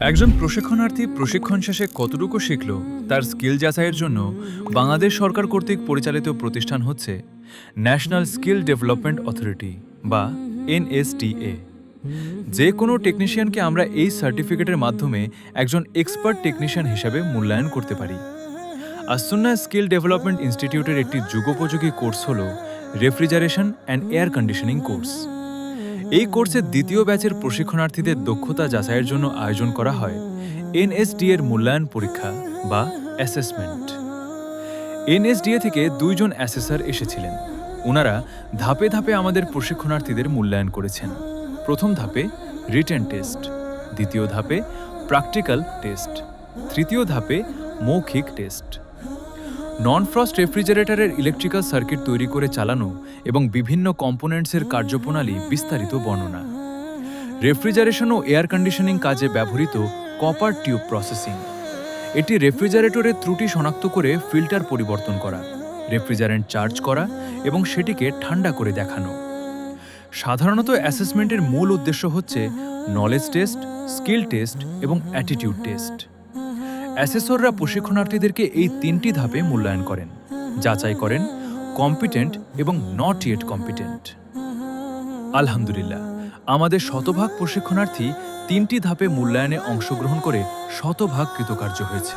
একজন প্রশিক্ষণার্থী প্রশিক্ষণ শেষে কতটুকু শিখল তার স্কিল যাচাইয়ের জন্য বাংলাদেশ সরকার কর্তৃক পরিচালিত প্রতিষ্ঠান হচ্ছে ন্যাশনাল স্কিল ডেভেলপমেন্ট অথরিটি বা এনএসটিএ। যে কোনো টেকনিশিয়ানকে আমরা এই সার্টিফিকেটের মাধ্যমে একজন এক্সপার্ট টেকনিশিয়ান হিসেবে মূল্যায়ন করতে পারি। আসুন্না স্কিল ডেভেলপমেন্ট ইনস্টিটিউটের একটি যুগোপযোগী কোর্স হল refrigeration and air conditioning course. এই কোর্সের দ্বিতীয় ব্যাচের প্রশিক্ষণার্থীদের দক্ষতা যাচাইয়ের জন্য আয়োজন করা হয় এনএসডিএ এর মূল্যায়ন পরীক্ষা বা অ্যাসেসমেন্ট। এনএসডিএ থেকে 2 জন অ্যাসেসর এসেছিলেন। ওনারা ধাপে ধাপে আমাদের প্রশিক্ষণার্থীদের মূল্যায়ন করেছেন। প্রথম ধাপে রিটেন টেস্ট, দ্বিতীয় ধাপে প্র্যাকটিক্যাল টেস্ট, তৃতীয় ধাপে মৌখিক টেস্ট। নন ফ্রস্ট রেফ্রিজারেটরের ইলেকট্রিক্যাল সার্কিট তৈরি করে চালানো এবং বিভিন্ন কম্পোনেন্টসের কার্যপ্রণালী বিস্তারিত বর্ণনা। রেফ্রিজারেশন ও এয়ার কন্ডিশনিং কাজে ব্যবহৃত কপার টিউব প্রসেসিং। এটি রেফ্রিজারেটরের ত্রুটি শনাক্ত করে ফিল্টার পরিবর্তন করা, রেফ্রিজারেন্ট চার্জ করা এবং সেটিকে ঠান্ডা করে দেখানো। সাধারণত অ্যাসেসমেন্টের মূল উদ্দেশ্য হচ্ছে নলেজ টেস্ট, স্কিল টেস্ট এবং অ্যাটিটিউড টেস্ট। অ্যাসেসররা প্রশিক্ষণার্থীদেরকে এই 3টি ধাপে মূল্যায়ন করেন, যাচাই করেন কম্পিটেন্ট এবং নট ইয়েট কম্পিটেন্ট। আলহামদুলিল্লাহ, আমাদের শতভাগ প্রশিক্ষণার্থী 3টি ধাপে মূল্যায়নে অংশগ্রহণ করে শতভাগ কৃতকার্য হয়েছে।